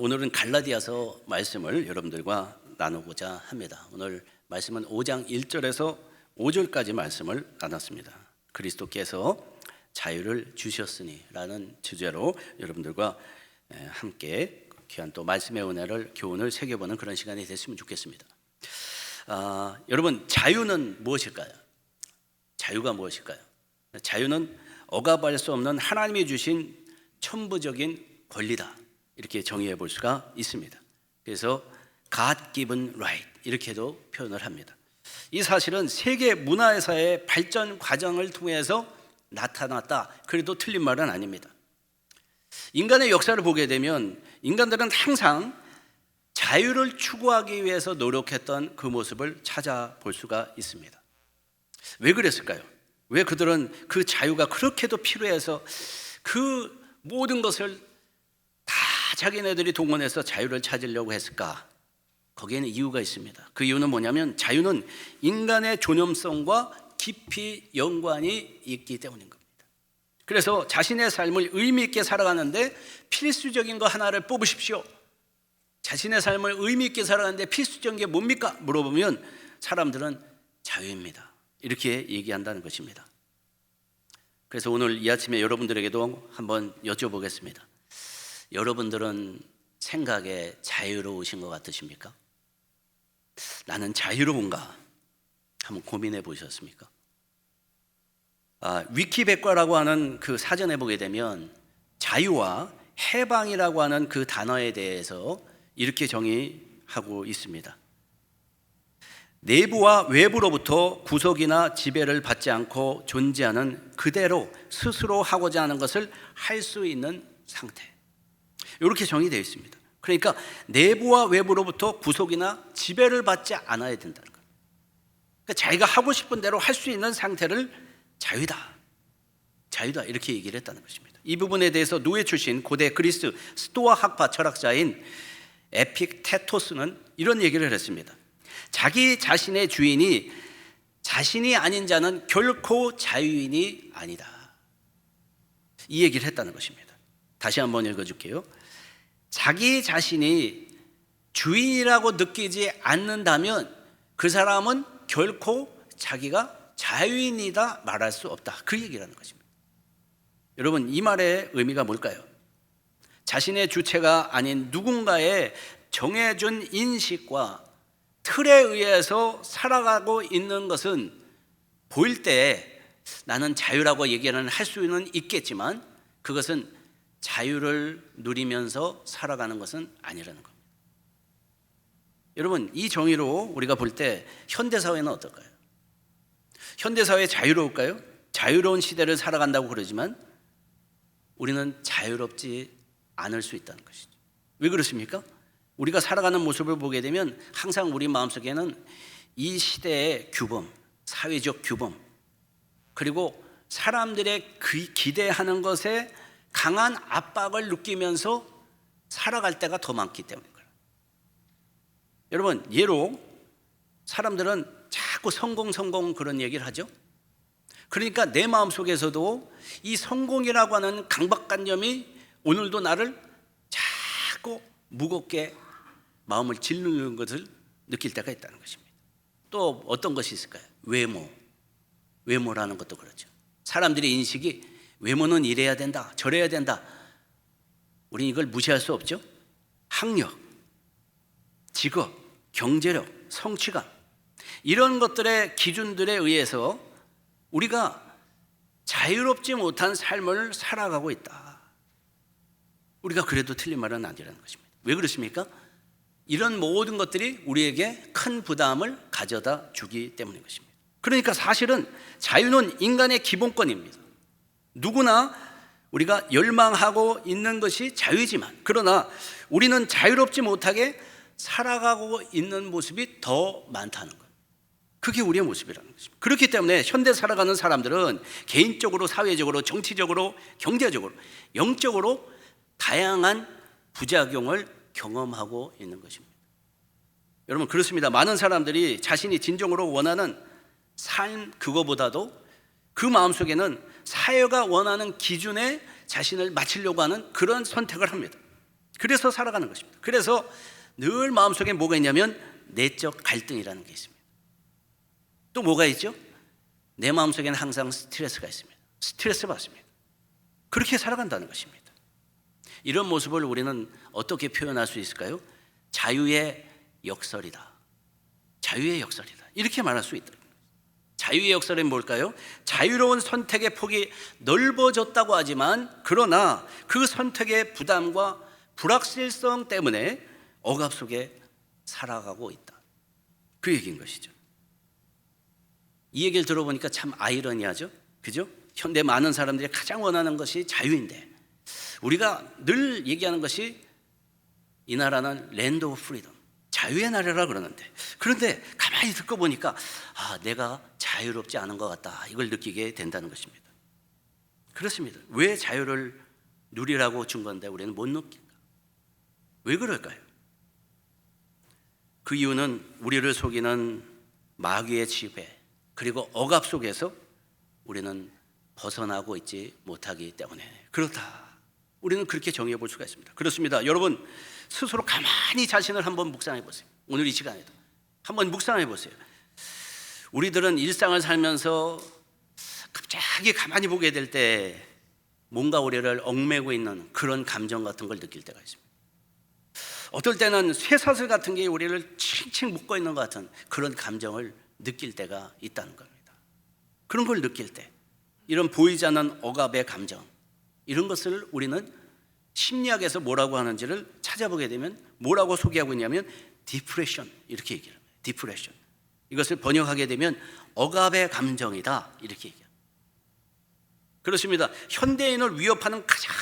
오늘은 갈라디아서 말씀을 여러분들과 나누고자 합니다. 오늘 말씀은 5장 1절에서 5절까지 말씀을 나눴습니다. 그리스도께서 자유를 주셨으니 라는 주제로 여러분들과 함께 귀한 또 말씀의 은혜를 교훈을 새겨보는 그런 시간이 됐으면 좋겠습니다. 여러분, 자유는 무엇일까요? 자유가 무엇일까요? 자유는 억압할 수 없는 하나님이 주신 천부적인 권리다, 이렇게 정의해 볼 수가 있습니다. 그래서 God given right 이렇게도 표현을 합니다. 이 사실은 세계 문화사의 발전 과정을 통해서 나타났다, 그래도 틀린 말은 아닙니다. 인간의 역사를 보게 되면 인간들은 항상 자유를 추구하기 위해서 노력했던 그 모습을 찾아볼 수가 있습니다. 왜 그랬을까요? 왜 그들은 그 자유가 그렇게도 필요해서 그 모든 것을 다 자기네들이 동원해서 자유를 찾으려고 했을까? 거기에는 이유가 있습니다. 그 이유는 뭐냐면 자유는 인간의 존엄성과 깊이 연관이 있기 때문인 겁니다. 그래서 자신의 삶을 의미 있게 살아가는데 필수적인 거 하나를 뽑으십시오. 자신의 삶을 의미 있게 살아가는데 필수적인 게 뭡니까? 물어보면 사람들은 자유입니다, 이렇게 얘기한다는 것입니다. 그래서 오늘 이 아침에 여러분들에게도 한번 여쭤보겠습니다. 여러분들은 생각에 자유로우신 것 같으십니까? 나는 자유로운가? 한번 고민해 보셨습니까? 위키백과라고 하는 그 사전에 보게 되면 자유와 해방이라고 하는 그 단어에 대해서 이렇게 정의하고 있습니다. 내부와 외부로부터 구속이나 지배를 받지 않고 존재하는 그대로 스스로 하고자 하는 것을 할 수 있는 상태, 이렇게 정의되어 있습니다. 그러니까 내부와 외부로부터 구속이나 지배를 받지 않아야 된다는 거예요. 그러니까 자기가 하고 싶은 대로 할 수 있는 상태를 자유다, 자유다, 이렇게 얘기를 했다는 것입니다. 이 부분에 대해서 노예 출신 고대 그리스 스토아 학파 철학자인 에픽테토스는 이런 얘기를 했습니다. 자기 자신의 주인이 자신이 아닌 자는 결코 자유인이 아니다, 이 얘기를 했다는 것입니다. 다시 한번 읽어줄게요. 자기 자신이 주인이라고 느끼지 않는다면 그 사람은 결코 자기가 자유인이다 말할 수 없다, 그 얘기라는 것입니다. 여러분, 이 말의 의미가 뭘까요? 자신의 주체가 아닌 누군가의 정해준 인식과 틀에 의해서 살아가고 있는 것은 보일 때 나는 자유라고 얘기는 할 수는 있겠지만 그것은 자유를 누리면서 살아가는 것은 아니라는 겁니다. 여러분, 이 정의로 우리가 볼 때 현대사회는 어떨까요? 현대사회 자유로울까요? 자유로운 시대를 살아간다고 그러지만 우리는 자유롭지 않을 수 있다는 것이죠. 왜 그렇습니까? 우리가 살아가는 모습을 보게 되면 항상 우리 마음속에는 이 시대의 규범, 사회적 규범, 그리고 사람들의 기대하는 것에 강한 압박을 느끼면서 살아갈 때가 더 많기 때문인 거예요. 여러분, 예로 사람들은 자꾸 성공 그런 얘기를 하죠. 그러니까 내 마음속에서도 이 성공이라고 하는 강박관념이 오늘도 나를 자꾸 무겁게 마음을 짓누르는 것을 느낄 때가 있다는 것입니다. 또 어떤 것이 있을까요? 외모라는 것도 그렇죠. 사람들의 인식이 외모는 이래야 된다, 저래야 된다. 우리는 이걸 무시할 수 없죠. 학력, 직업, 경제력, 성취감, 이런 것들의 기준들에 의해서 우리가 자유롭지 못한 삶을 살아가고 있다. 우리가 그래도 틀린 말은 아니라는 것입니다. 왜 그렇습니까? 이런 모든 것들이 우리에게 큰 부담을 가져다 주기 때문인 것입니다. 그러니까 사실은 자유는 인간의 기본권입니다. 누구나 우리가 열망하고 있는 것이 자유지만, 그러나 우리는 자유롭지 못하게 살아가고 있는 모습이 더 많다는 것, 그게 우리의 모습이라는 것입니다. 그렇기 때문에 현대 살아가는 사람들은 개인적으로, 사회적으로, 정치적으로, 경제적으로, 영적으로 다양한 부작용을 경험하고 있는 것입니다. 여러분, 그렇습니다. 많은 사람들이 자신이 진정으로 원하는 삶, 그거보다도 그 마음속에는 사회가 원하는 기준에 자신을 맞추려고 하는 그런 선택을 합니다. 그래서 살아가는 것입니다. 그래서 늘 마음속에 뭐가 있냐면 내적 갈등이라는 게 있습니다. 또 뭐가 있죠? 내 마음속에는 항상 스트레스가 있습니다. 스트레스 받습니다. 그렇게 살아간다는 것입니다. 이런 모습을 우리는 어떻게 표현할 수 있을까요? 자유의 역설이다. 자유의 역설이다. 이렇게 말할 수 있다. 자유의 역설은 뭘까요? 자유로운 선택의 폭이 넓어졌다고 하지만 그러나 그 선택의 부담과 불확실성 때문에 억압 속에 살아가고 있다. 그 얘기인 것이죠. 이 얘기를 들어보니까 참 아이러니하죠. 그죠? 현대 많은 사람들이 가장 원하는 것이 자유인데 우리가 늘 얘기하는 것이 이 나라는 랜드 오브 프리덤, 자유의 나라라 그러는데 그런데 가만히 듣고 보니까 내가 자유롭지 않은 것 같다. 이걸 느끼게 된다는 것입니다. 그렇습니다. 왜 자유를 누리라고 준 건데 우리는 못 느낄까? 왜 그럴까요? 그 이유는 우리를 속이는 마귀의 지배 그리고 억압 속에서 우리는 벗어나고 있지 못하기 때문에 그렇다. 우리는 그렇게 정의해 볼 수가 있습니다. 그렇습니다. 여러분 스스로 가만히 자신을 한번 묵상해 보세요. 오늘 이 시간에도 한번 묵상해 보세요. 우리들은 일상을 살면서 갑자기 가만히 보게 될 때 뭔가 우리를 얽매고 있는 그런 감정 같은 걸 느낄 때가 있습니다. 어떨 때는 쇠사슬 같은 게 우리를 칭칭 묶어 있는 것 같은 그런 감정을 느낄 때가 있다는 겁니다. 그런 걸 느낄 때 이런 보이지 않는 억압의 감정 이런 것을 우리는 심리학에서 뭐라고 하는지를 찾아보게 되면 뭐라고 소개하고 있냐면 디프레션 이렇게 얘기를 합니다. 디프레션 이것을 번역하게 되면 억압의 감정이다 이렇게 얘기합니다. 그렇습니다. 현대인을 위협하는 가장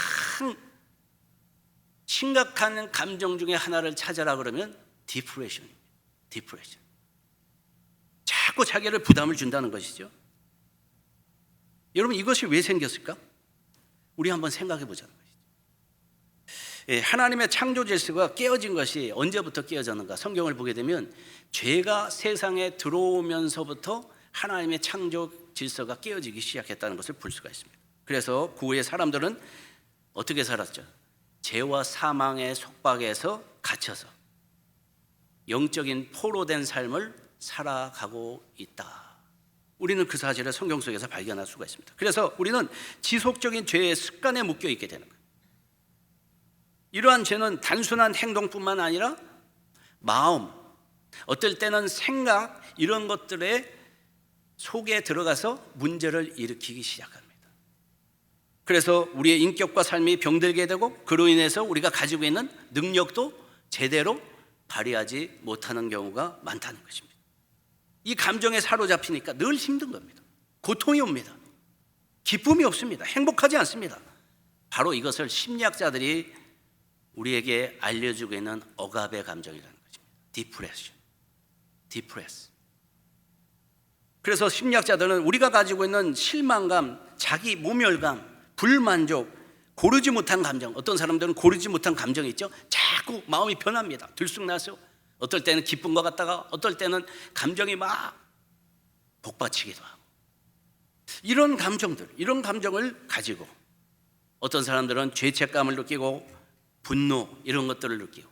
심각한 감정 중에 하나를 찾아라 그러면 디프레션입니다. 디프레션. 자꾸 자기를 부담을 준다는 것이죠. 여러분 이것이 왜 생겼을까? 우리 한번 생각해 보자는 것이죠. 하나님의 창조 질서가 깨어진 것이 언제부터 깨어졌는가? 성경을 보게 되면 죄가 세상에 들어오면서부터 하나님의 창조 질서가 깨어지기 시작했다는 것을 볼 수가 있습니다. 그래서 구후의 사람들은 어떻게 살았죠? 죄와 사망의 속박에서 갇혀서 영적인 포로된 삶을 살아가고 있다. 우리는 그 사실을 성경 속에서 발견할 수가 있습니다. 그래서 우리는 지속적인 죄의 습관에 묶여 있게 되는 거예요. 이러한 죄는 단순한 행동뿐만 아니라 마음, 어떨 때는 생각 이런 것들의 속에 들어가서 문제를 일으키기 시작합니다. 그래서 우리의 인격과 삶이 병들게 되고 그로 인해서 우리가 가지고 있는 능력도 제대로 발휘하지 못하는 경우가 많다는 것입니다. 이 감정에 사로잡히니까 늘 힘든 겁니다. 고통이 옵니다. 기쁨이 없습니다. 행복하지 않습니다. 바로 이것을 심리학자들이 우리에게 알려주고 있는 억압의 감정이라는 것입니다. 디프레스. 그래서 심리학자들은 우리가 가지고 있는 실망감, 자기 모멸감, 불만족, 고르지 못한 감정, 어떤 사람들은 고르지 못한 감정이 있죠. 자꾸 마음이 변합니다. 들쑥날쑥. 어떨 때는 기쁜 것 같다가 어떨 때는 감정이 막 복받치기도 하고 이런 감정을 가지고 어떤 사람들은 죄책감을 느끼고 분노 이런 것들을 느끼고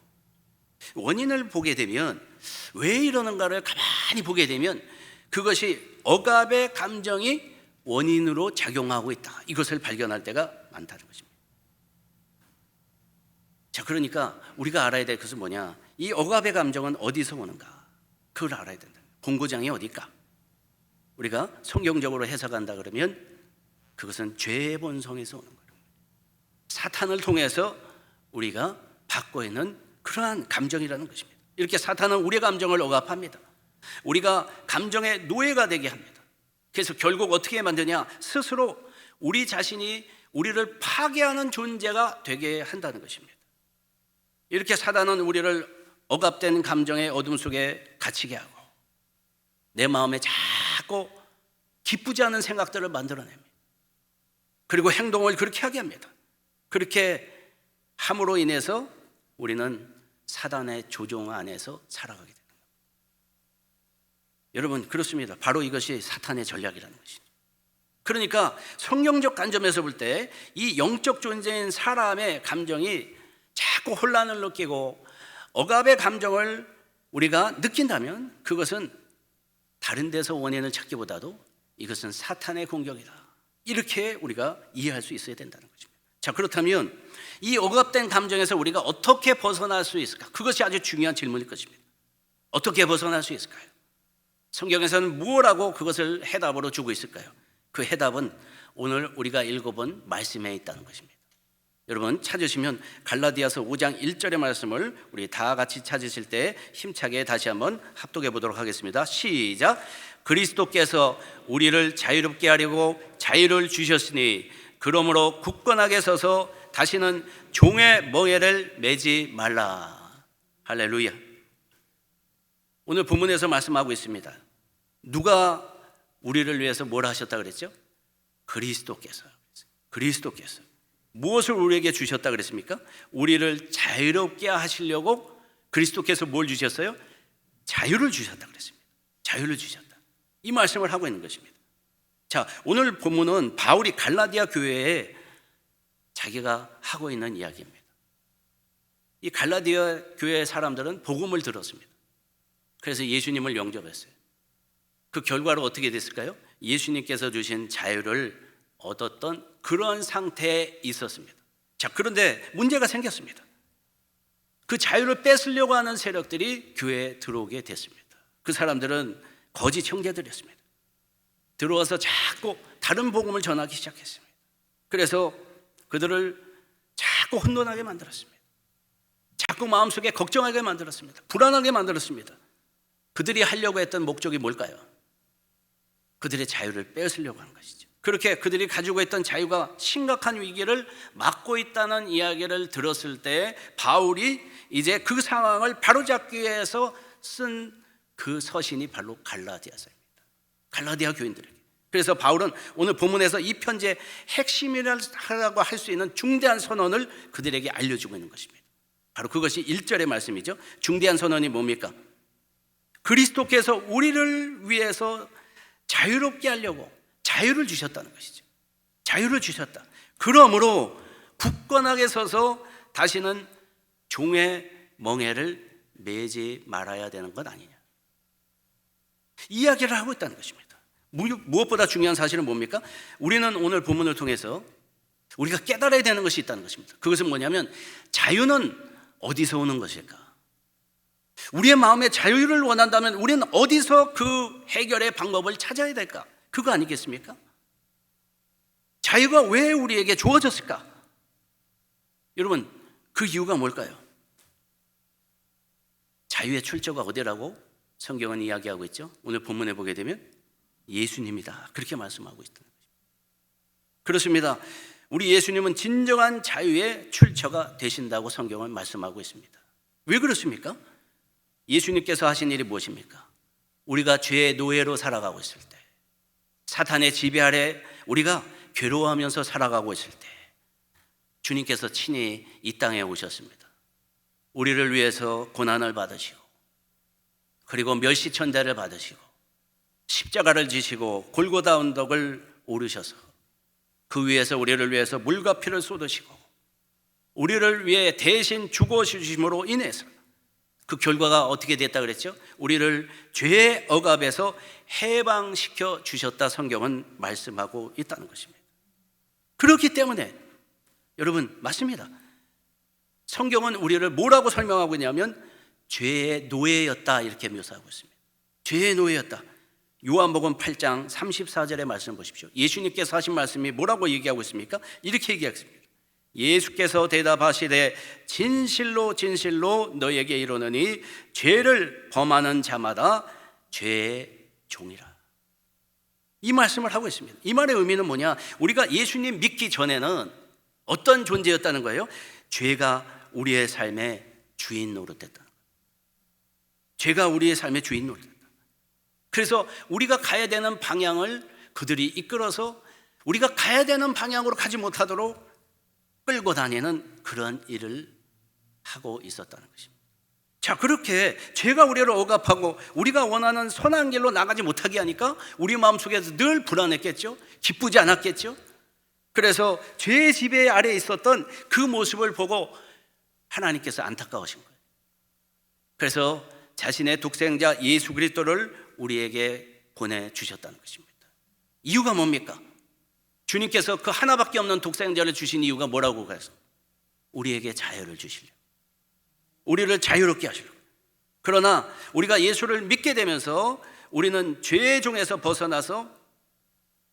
원인을 보게 되면 왜 이러는가를 가만히 보게 되면 그것이 억압의 감정이 원인으로 작용하고 있다. 이것을 발견할 때가 많다는 것입니다. 자, 그러니까 우리가 알아야 될 것은 뭐냐? 이 억압의 감정은 어디서 오는가? 그걸 알아야 된다. 본고장이 어딜까? 우리가 성경적으로 해석한다 그러면 그것은 죄의 본성에서 오는 거예요. 사탄을 통해서 우리가 받고 있는 그러한 감정이라는 것입니다. 이렇게 사탄은 우리의 감정을 억압합니다. 우리가 감정의 노예가 되게 합니다. 그래서 결국 어떻게 만드냐? 스스로 우리 자신이 우리를 파괴하는 존재가 되게 한다는 것입니다. 이렇게 사단은 우리를 억압된 감정의 어둠 속에 갇히게 하고 내 마음에 자꾸 기쁘지 않은 생각들을 만들어냅니다. 그리고 행동을 그렇게 하게 합니다. 그렇게 함으로 인해서 우리는 사단의 조종 안에서 살아가게 됩니다. 여러분 그렇습니다. 바로 이것이 사탄의 전략이라는 것이죠. 그러니까 성경적 관점에서 볼 때 이 영적 존재인 사람의 감정이 자꾸 혼란을 느끼고 억압의 감정을 우리가 느낀다면 그것은 다른 데서 원인을 찾기보다도 이것은 사탄의 공격이다, 이렇게 우리가 이해할 수 있어야 된다는 거죠. 자, 그렇다면 이 억압된 감정에서 우리가 어떻게 벗어날 수 있을까? 그것이 아주 중요한 질문일 것입니다. 어떻게 벗어날 수 있을까요? 성경에서는 무엇라고 그것을 해답으로 주고 있을까요? 그 해답은 오늘 우리가 읽어본 말씀에 있다는 것입니다. 여러분 찾으시면 갈라디아서 5장 1절의 말씀을 우리 다 같이 찾으실 때 힘차게 다시 한번 합독해 보도록 하겠습니다. 시작. 그리스도께서 우리를 자유롭게 하려고 자유를 주셨으니 그러므로 굳건하게 서서 다시는 종의 멍에를 매지 말라. 할렐루야. 오늘 본문에서 말씀하고 있습니다. 누가 우리를 위해서 뭘 하셨다 그랬죠? 그리스도께서 무엇을 우리에게 주셨다 그랬습니까? 우리를 자유롭게 하시려고 그리스도께서 뭘 주셨어요? 자유를 주셨다 그랬습니다. 자유를 주셨다, 이 말씀을 하고 있는 것입니다. 자, 오늘 본문은 바울이 갈라디아 교회에 자기가 하고 있는 이야기입니다. 이 갈라디아 교회 사람들은 복음을 들었습니다. 그래서 예수님을 영접했어요. 그 결과로 어떻게 됐을까요? 예수님께서 주신 자유를 얻었던 그런 상태에 있었습니다. 자, 그런데 문제가 생겼습니다. 그 자유를 뺏으려고 하는 세력들이 교회에 들어오게 됐습니다. 그 사람들은 거짓 형제들이었습니다. 들어와서 자꾸 다른 복음을 전하기 시작했습니다. 그래서 그들을 자꾸 혼돈하게 만들었습니다. 자꾸 마음속에 걱정하게 만들었습니다. 불안하게 만들었습니다. 그들이 하려고 했던 목적이 뭘까요? 그들의 자유를 뺏으려고 하는 것이죠. 그렇게 그들이 가지고 있던 자유가 심각한 위기를 맞고 있다는 이야기를 들었을 때 바울이 이제 그 상황을 바로잡기 위해서 쓴 그 서신이 바로 갈라디아서입니다. 갈라디아 교인들에게. 그래서 바울은 오늘 본문에서 이 편지의 핵심이라고 할 수 있는 중대한 선언을 그들에게 알려주고 있는 것입니다. 바로 그것이 1절의 말씀이죠. 중대한 선언이 뭡니까? 그리스도께서 우리를 위해서 자유롭게 하려고 자유를 주셨다는 것이죠. 자유를 주셨다. 그러므로 굳건하게 서서 다시는 종의 멍에를 매지 말아야 되는 것 아니냐, 이야기를 하고 있다는 것입니다. 무엇보다 중요한 사실은 뭡니까? 우리는 오늘 본문을 통해서 우리가 깨달아야 되는 것이 있다는 것입니다. 그것은 뭐냐면 자유는 어디서 오는 것일까? 우리의 마음에 자유를 원한다면 우리는 어디서 그 해결의 방법을 찾아야 될까? 그거 아니겠습니까? 자유가 왜 우리에게 주어졌을까? 여러분, 그 이유가 뭘까요? 자유의 출처가 어디라고 성경은 이야기하고 있죠? 오늘 본문에 보게 되면 예수님이다, 그렇게 말씀하고 있다는 것입니다. 그렇습니다. 우리 예수님은 진정한 자유의 출처가 되신다고 성경은 말씀하고 있습니다. 왜 그렇습니까? 예수님께서 하신 일이 무엇입니까? 우리가 죄의 노예로 살아가고 있을 때, 사탄의 지배 아래 우리가 괴로워하면서 살아가고 있을 때 주님께서 친히 이 땅에 오셨습니다. 우리를 위해서 고난을 받으시고, 그리고 멸시천대를 받으시고, 십자가를 지시고 골고다 언덕을 오르셔서 그 위에서 우리를 위해서 물과 피를 쏟으시고 우리를 위해 대신 죽어주심으로 인해서 그 결과가 어떻게 됐다 그랬죠? 우리를 죄의 억압에서 해방시켜 주셨다, 성경은 말씀하고 있다는 것입니다. 그렇기 때문에 여러분, 맞습니다. 성경은 우리를 뭐라고 설명하고 있냐면 죄의 노예였다, 이렇게 묘사하고 있습니다. 죄의 노예였다. 요한복음 8장 34절의 말씀 보십시오. 예수님께서 하신 말씀이 뭐라고 얘기하고 있습니까? 이렇게 얘기하겠습니다. 예수께서 대답하시되 진실로 진실로 너에게 이르노니 죄를 범하는 자마다 죄의 종이라. 이 말씀을 하고 있습니다. 이 말의 의미는 뭐냐? 우리가 예수님 믿기 전에는 어떤 존재였다는 거예요? 죄가 우리의 삶의 주인 노릇했다. 죄가 우리의 삶의 주인 노릇했다. 그래서 우리가 가야 되는 방향을 그들이 이끌어서 우리가 가야 되는 방향으로 가지 못하도록 끌고 다니는 그런 일을 하고 있었다는 것입니다. 자, 그렇게 죄가 우리를 억압하고 우리가 원하는 선한 길로 나가지 못하게 하니까 우리 마음속에서 늘 불안했겠죠. 기쁘지 않았겠죠. 그래서 죄의 지배 아래에 있었던 그 모습을 보고 하나님께서 안타까우신 거예요. 그래서 자신의 독생자 예수 그리스도를 우리에게 보내주셨다는 것입니다. 이유가 뭡니까? 주님께서 그 하나밖에 없는 독생자를 주신 이유가 뭐라고 해서 우리에게 자유를 주시려고, 우리를 자유롭게 하시려고. 그러나 우리가 예수를 믿게 되면서 우리는 죄의 종에서 벗어나서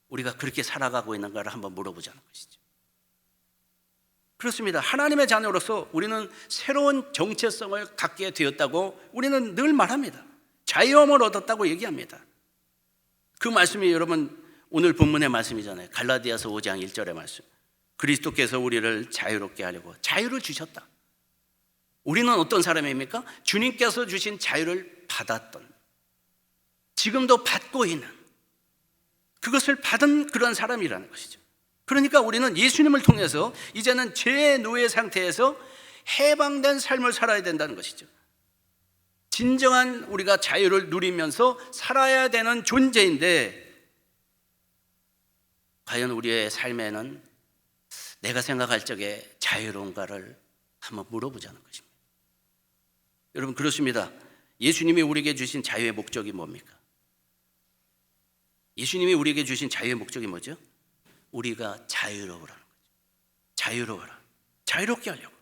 우리가 그렇게 살아가고 있는가를 한번 물어보자는 것이죠. 그렇습니다. 하나님의 자녀로서 우리는 새로운 정체성을 갖게 되었다고 우리는 늘 말합니다. 자유함을 얻었다고 얘기합니다. 그 말씀이 여러분 오늘 본문의 말씀이잖아요. 갈라디아서 5장 1절의 말씀. 그리스도께서 우리를 자유롭게 하려고 자유를 주셨다. 우리는 어떤 사람입니까? 주님께서 주신 자유를 받았던, 지금도 받고 있는, 그것을 받은 그런 사람이라는 것이죠. 그러니까 우리는 예수님을 통해서 이제는 죄의 노예 상태에서 해방된 삶을 살아야 된다는 것이죠. 진정한 우리가 자유를 누리면서 살아야 되는 존재인데, 과연 우리의 삶에는 내가 생각할 적에 자유로운가를 한번 물어보자는 것입니다. 여러분 그렇습니다. 예수님이 우리에게 주신 자유의 목적이 뭡니까? 예수님이 우리에게 주신 자유의 목적이 뭐죠? 우리가 자유로우라는 거죠. 자유로워라. 자유롭게 하려고.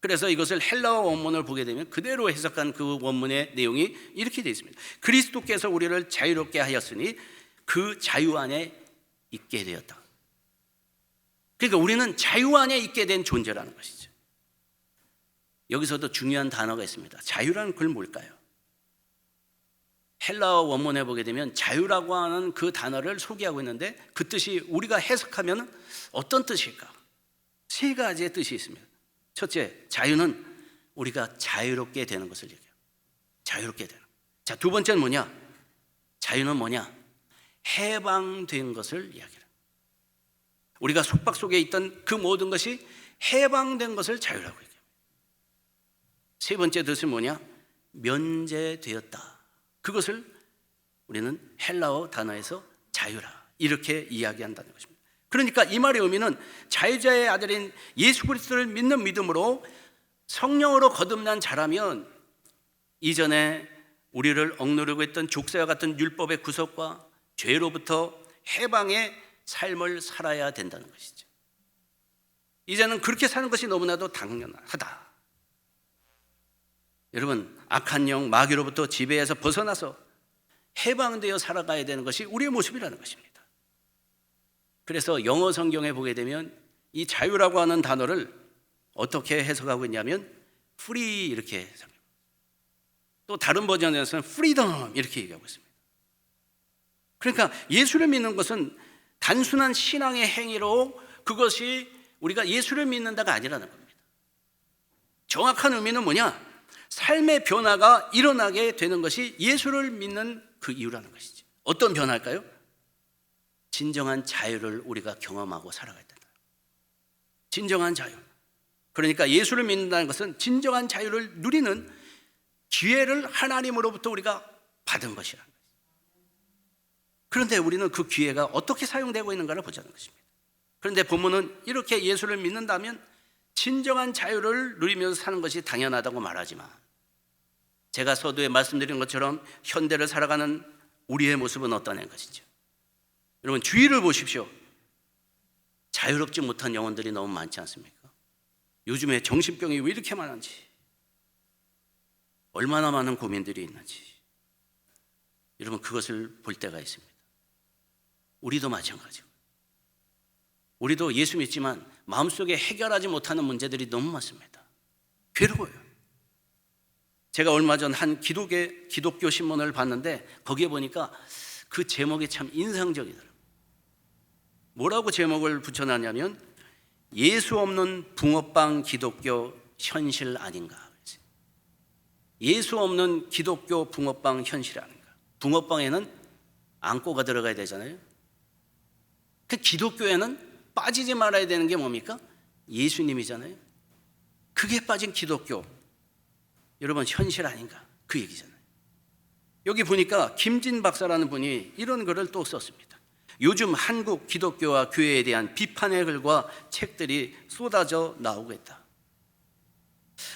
그래서 이것을 헬라어 원문을 보게 되면 그대로 해석한 그 원문의 내용이 이렇게 되어 있습니다. 그리스도께서 우리를 자유롭게 하였으니 그 자유 안에 있게 되었다. 그러니까 우리는 자유 안에 있게 된 존재라는 것이죠. 여기서도 중요한 단어가 있습니다. 자유라는 글 뭘까요? 헬라어 원문에 보게 되면 자유라고 하는 그 단어를 소개하고 있는데 그 뜻이 우리가 해석하면 어떤 뜻일까? 세 가지의 뜻이 있습니다. 첫째, 자유는 우리가 자유롭게 되는 것을 얘기해요. 자유롭게 되는. 자, 두 번째는 뭐냐? 자유는 뭐냐? 해방된 것을 이야기해요. 우리가 속박 속에 있던 그 모든 것이 해방된 것을 자유라고 얘기해요. 세 번째 뜻은 뭐냐? 면제되었다. 그것을 우리는 헬라어 단어에서 자유라 이렇게 이야기한다는 것입니다. 그러니까 이 말의 의미는 자유자의 아들인 예수 그리스도를 믿는 믿음으로 성령으로 거듭난 자라면 이전에 우리를 억누르고 있던 족쇄와 같은 율법의 구속과 죄로부터 해방의 삶을 살아야 된다는 것이죠. 이제는 그렇게 사는 것이 너무나도 당연하다. 여러분, 악한 영 마귀로부터 지배에서 벗어나서 해방되어 살아가야 되는 것이 우리의 모습이라는 것입니다. 그래서 영어 성경에 보게 되면 이 자유라고 하는 단어를 어떻게 해석하고 있냐면 free 이렇게 해석해요. 또 다른 버전에서는 freedom 이렇게 얘기하고 있습니다. 그러니까 예수를 믿는 것은 단순한 신앙의 행위로 그것이 우리가 예수를 믿는다가 아니라는 겁니다. 정확한 의미는 뭐냐? 삶의 변화가 일어나게 되는 것이 예수를 믿는 그 이유라는 것이죠. 어떤 변화일까요? 진정한 자유를 우리가 경험하고 살아가야 된다. 진정한 자유. 그러니까 예수를 믿는다는 것은 진정한 자유를 누리는 기회를 하나님으로부터 우리가 받은 것이라는 것이죠. 그런데 우리는 그 기회가 어떻게 사용되고 있는가를 보자는 것입니다. 그런데 본문은 이렇게 예수를 믿는다면 진정한 자유를 누리면서 사는 것이 당연하다고 말하지만 제가 서두에 말씀드린 것처럼 현대를 살아가는 우리의 모습은 어떠한 것이죠? 여러분 주위를 보십시오. 자유롭지 못한 영혼들이 너무 많지 않습니까? 요즘에 정신병이 왜 이렇게 많은지, 얼마나 많은 고민들이 있는지 여러분 그것을 볼 때가 있습니다. 우리도 마찬가지고 우리도 예수 믿지만 마음속에 해결하지 못하는 문제들이 너무 많습니다. 괴로워요. 제가 얼마 전 한 기독교 신문을 봤는데 거기에 보니까 그 제목이 참 인상적이더라고요. 뭐라고 제목을 붙여놨냐면 예수 없는 붕어빵 기독교 현실 아닌가. 예수 없는 기독교 붕어빵 현실 아닌가. 붕어빵에는 앙꼬가 들어가야 되잖아요. 그 기독교에는 빠지지 말아야 되는 게 뭡니까? 예수님이잖아요. 그게 빠진 기독교, 여러분 현실 아닌가 그 얘기잖아요. 여기 보니까 김진 박사라는 분이 이런 글을 또 썼습니다. 요즘 한국 기독교와 교회에 대한 비판의 글과 책들이 쏟아져 나오고 있다.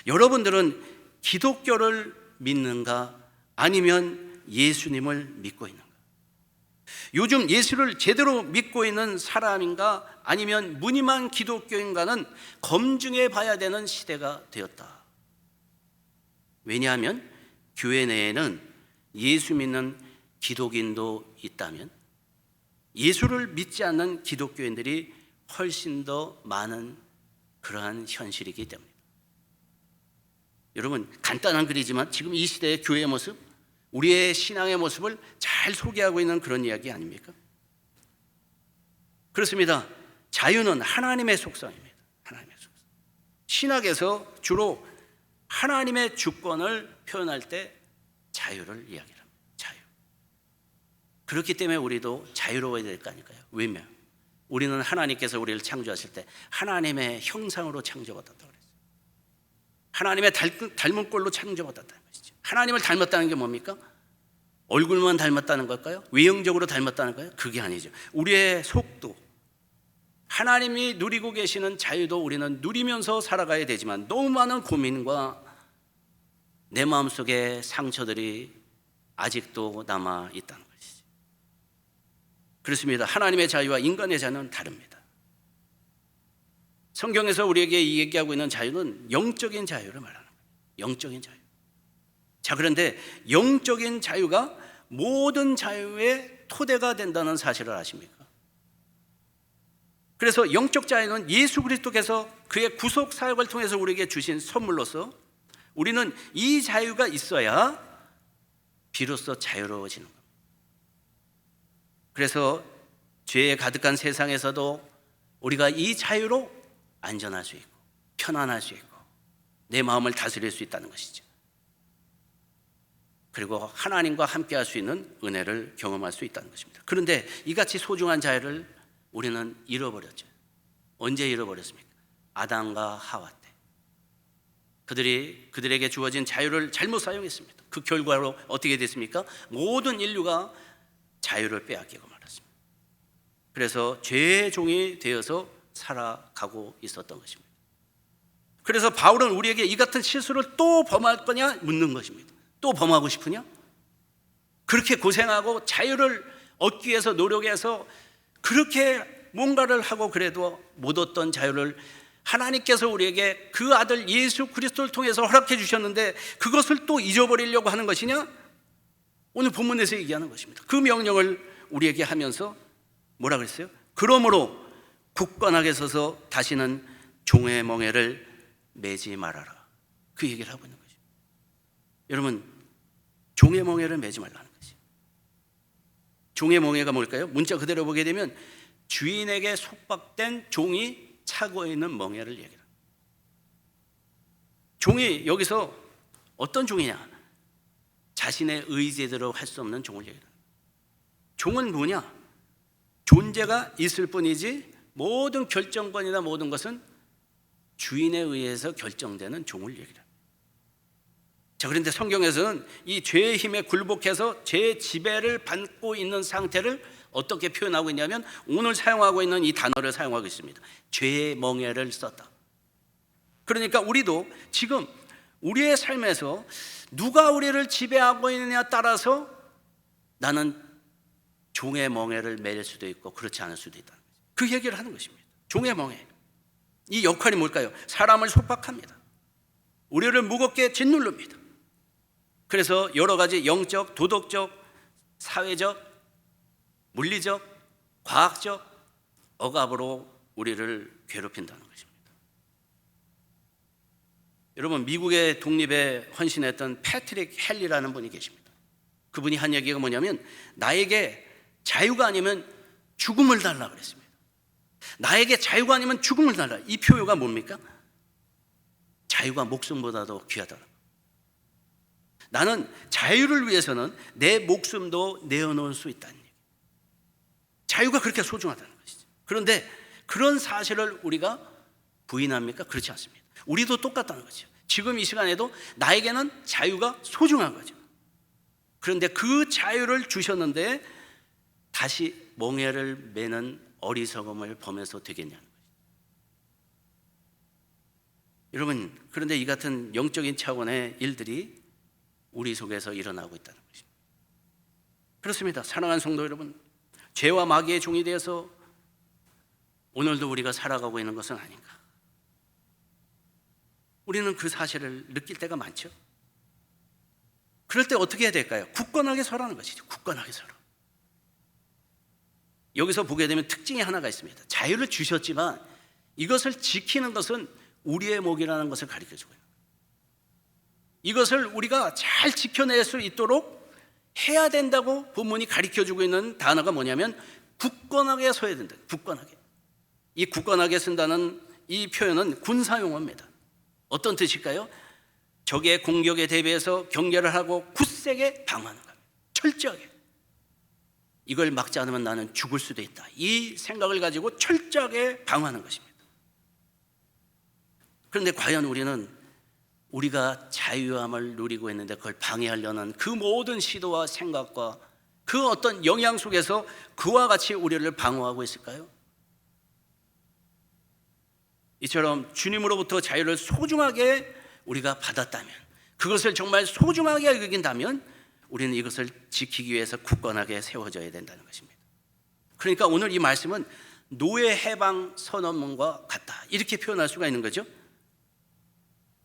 여러분들은 기독교를 믿는가 아니면 예수님을 믿고 있는가? 요즘 예수를 제대로 믿고 있는 사람인가 아니면 무늬만 기독교인가는 검증해 봐야 되는 시대가 되었다. 왜냐하면 교회 내에는 예수 믿는 기독인도 있다면 예수를 믿지 않는 기독교인들이 훨씬 더 많은 그러한 현실이기 때문입니다. 여러분, 간단한 글이지만 지금 이 시대의 교회의 모습, 우리의 신앙의 모습을 잘 소개하고 있는 그런 이야기 아닙니까? 그렇습니다. 자유는 하나님의 속성입니다. 하나님의 속성. 신학에서 주로 하나님의 주권을 표현할 때 자유를 이야기합니다. 자유. 그렇기 때문에 우리도 자유로워야 될 거 아닐까요? 왜냐? 우리는 하나님께서 우리를 창조하실 때 하나님의 형상으로 창조받았다고 그랬어요. 하나님의 닮은 꼴로 창조받았다는 것이죠. 하나님을 닮았다는 게 뭡니까? 얼굴만 닮았다는 걸까요? 외형적으로 닮았다는 거예요? 그게 아니죠. 우리의 속도, 하나님이 누리고 계시는 자유도 우리는 누리면서 살아가야 되지만 너무 많은 고민과 내 마음속에 상처들이 아직도 남아 있다는 것이죠. 그렇습니다. 하나님의 자유와 인간의 자유는 다릅니다. 성경에서 우리에게 얘기하고 있는 자유는 영적인 자유를 말하는 거예요. 영적인 자유. 자, 그런데 영적인 자유가 모든 자유의 토대가 된다는 사실을 아십니까? 그래서 영적 자유는 예수 그리스도께서 그의 구속 사역을 통해서 우리에게 주신 선물로서 우리는 이 자유가 있어야 비로소 자유로워지는 겁니다. 그래서 죄에 가득한 세상에서도 우리가 이 자유로 안전할 수 있고 편안할 수 있고 내 마음을 다스릴 수 있다는 것이죠. 그리고 하나님과 함께 할 수 있는 은혜를 경험할 수 있다는 것입니다. 그런데 이같이 소중한 자유를 우리는 잃어버렸죠. 언제 잃어버렸습니까? 아담과 하와 때. 그들에게 주어진 자유를 잘못 사용했습니다. 그 결과로 어떻게 됐습니까? 모든 인류가 자유를 빼앗기고 말았습니다. 그래서 죄의 종이 되어서 살아가고 있었던 것입니다. 그래서 바울은 우리에게 이 같은 실수를 또 범할 거냐 묻는 것입니다. 또 범하고 싶으냐? 그렇게 고생하고 자유를 얻기 위해서 노력해서 그렇게 뭔가를 하고 그래도 못 얻던 자유를 하나님께서 우리에게 그 아들 예수 그리스도를 통해서 허락해 주셨는데 그것을 또 잊어버리려고 하는 것이냐? 오늘 본문에서 얘기하는 것입니다. 그 명령을 우리에게 하면서 뭐라 그랬어요? 그러므로 굳건하게 서서 다시는 종의 멍에를 매지 말아라. 그 얘기를 하고 있는 거죠. 여러분, 종의 멍에를 매지 말라는 거지. 종의 멍에가 뭘까요? 문자 그대로 보게 되면 주인에게 속박된 종이 차고 있는 멍에를 얘기합니다. 종이 여기서 어떤 종이냐? 자신의 의지대로 할 수 없는 종을 얘기합니다. 종은 뭐냐? 존재가 있을 뿐이지 모든 결정권이나 모든 것은 주인에 의해서 결정되는 종을 얘기합니다. 자, 그런데 성경에서는 이 죄의 힘에 굴복해서 죄의 지배를 받고 있는 상태를 어떻게 표현하고 있냐면 오늘 사용하고 있는 이 단어를 사용하고 있습니다. 죄의 멍에를 썼다. 그러니까 우리도 지금 우리의 삶에서 누가 우리를 지배하고 있느냐에 따라서 나는 종의 멍에를 매일 수도 있고 그렇지 않을 수도 있다. 그 얘기를 하는 것입니다. 종의 멍에. 이 역할이 뭘까요? 사람을 속박합니다. 우리를 무겁게 짓누릅니다. 그래서 여러 가지 영적, 도덕적, 사회적, 물리적, 과학적 억압으로 우리를 괴롭힌다는 것입니다. 여러분, 미국의 독립에 헌신했던 패트릭 헨리라는 분이 계십니다. 그분이 한 얘기가 뭐냐면 나에게 자유가 아니면 죽음을 달라 그랬습니다. 나에게 자유가 아니면 죽음을 달라. 이 표현가 뭡니까? 자유가 목숨보다도 귀하다. 나는 자유를 위해서는 내 목숨도 내어놓을 수 있다는 얘기. 자유가 그렇게 소중하다는 것이죠. 그런데 그런 사실을 우리가 부인합니까? 그렇지 않습니다. 우리도 똑같다는 거죠. 지금 이 시간에도 나에게는 자유가 소중한 거죠. 그런데 그 자유를 주셨는데 다시 멍에를 매는 어리석음을 범해서 되겠냐는 거죠. 여러분, 그런데 이 같은 영적인 차원의 일들이 우리 속에서 일어나고 있다는 것입니다. 그렇습니다. 사랑하는 성도 여러분, 죄와 마귀의 종이 되어서 오늘도 우리가 살아가고 있는 것은 아닌가. 우리는 그 사실을 느낄 때가 많죠. 그럴 때 어떻게 해야 될까요? 굳건하게 서라는 것이죠. 굳건하게 서라. 여기서 보게 되면 특징이 하나가 있습니다. 자유를 주셨지만 이것을 지키는 것은 우리의 몫이라는 것을 가르쳐주고 있는 거예요. 이것을 우리가 잘 지켜낼 수 있도록 해야 된다고 본문이 가르쳐주고 있는 단어가 뭐냐면 굳건하게 서야 된다. 굳건하게. 이 굳건하게 쓴다는 이 표현은 군사용어입니다. 어떤 뜻일까요? 적의 공격에 대비해서 경계를 하고 굳세게 방어하는 겁니다. 철저하게. 이걸 막지 않으면 나는 죽을 수도 있다. 이 생각을 가지고 철저하게 방어하는 것입니다. 그런데 과연 우리가 자유함을 누리고 있는데 그걸 방해하려는 그 모든 시도와 생각과 그 어떤 영향 속에서 그와 같이 우리를 방어하고 있을까요? 이처럼 주님으로부터 자유를 소중하게 우리가 받았다면, 그것을 정말 소중하게 여긴다면 우리는 이것을 지키기 위해서 굳건하게 세워져야 된다는 것입니다. 그러니까 오늘 이 말씀은 노예 해방 선언문과 같다, 이렇게 표현할 수가 있는 거죠.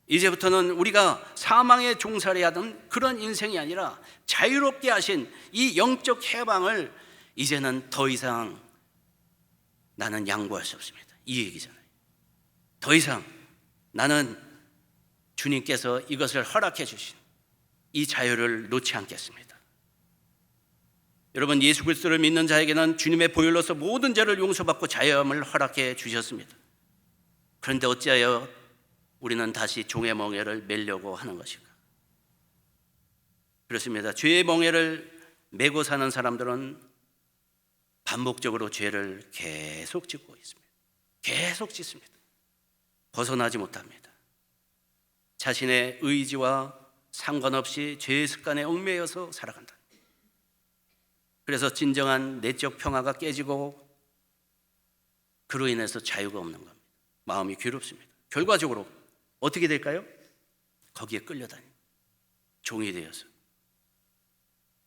이제부터는 우리가 사망에 종살이하던 그런 인생이 아니라 자유롭게 하신 이 영적 해방을 이제는 더 이상 나는 양보할 수 없습니다. 이 얘기잖아요. 더 이상 나는 주님께서 이것을 허락해 주신 이 자유를 놓지 않겠습니다. 여러분, 예수 그리스도를 믿는 자에게는 주님의 보혈로서 모든 죄를 용서받고 자유함을 허락해 주셨습니다. 그런데 어찌하여 우리는 다시 종의 멍에를 매려고 하는 것인가? 그렇습니다. 죄의 멍에를 메고 사는 사람들은 반복적으로 죄를 계속 짓고 있습니다. 계속 짓습니다. 벗어나지 못합니다. 자신의 의지와 상관없이 죄의 습관에 얽매여서 살아간다. 그래서 진정한 내적 평화가 깨지고 그로 인해서 자유가 없는 겁니다. 마음이 괴롭습니다. 결과적으로 어떻게 될까요? 거기에 끌려다니는 종이 되어서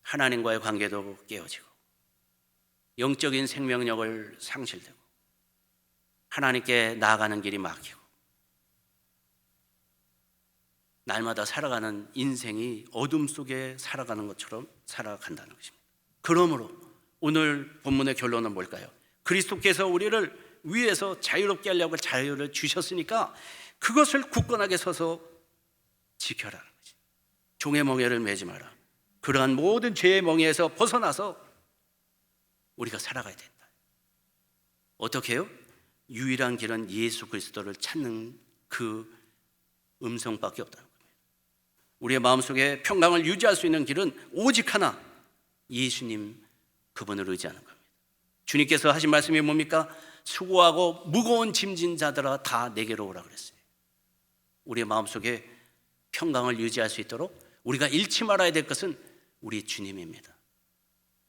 하나님과의 관계도 깨어지고 영적인 생명력을 상실되고 하나님께 나아가는 길이 막히고 날마다 살아가는 인생이 어둠 속에 살아가는 것처럼 살아간다는 것입니다. 그러므로 오늘 본문의 결론은 뭘까요? 그리스도께서 우리를 위해서 자유롭게 하려고 자유를 주셨으니까 그것을 굳건하게 서서 지켜라는 거지. 종의 멍에를 매지 마라. 그러한 모든 죄의 멍에에서 벗어나서 우리가 살아가야 된다. 어떻게 해요? 유일한 길은 예수 그리스도를 찾는 그 음성밖에 없다는 겁니다. 우리의 마음속에 평강을 유지할 수 있는 길은 오직 하나, 예수님 그분을 의지하는 겁니다. 주님께서 하신 말씀이 뭡니까? 수고하고 무거운 짐진 자들아 다 내게로 오라 그랬어요. 우리의 마음속에 평강을 유지할 수 있도록 우리가 잃지 말아야 될 것은 우리 주님입니다.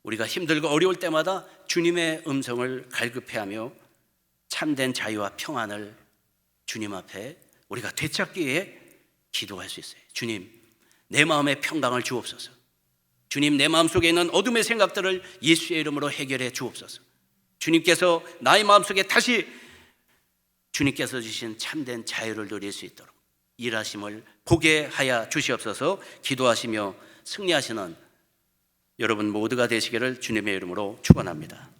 우리가 힘들고 어려울 때마다 주님의 음성을 갈급해하며 참된 자유와 평안을 주님 앞에 우리가 되찾기 위해 기도할 수 있어요. 주님, 내 마음에 평강을 주옵소서. 주님, 내 마음속에 있는 어둠의 생각들을 예수의 이름으로 해결해 주옵소서. 주님께서 나의 마음속에 다시 주님께서 주신 참된 자유를 누릴 수 있도록 일하심을 보게 하여 주시옵소서. 기도하시며 승리하시는 여러분 모두가 되시기를 주님의 이름으로 축원합니다.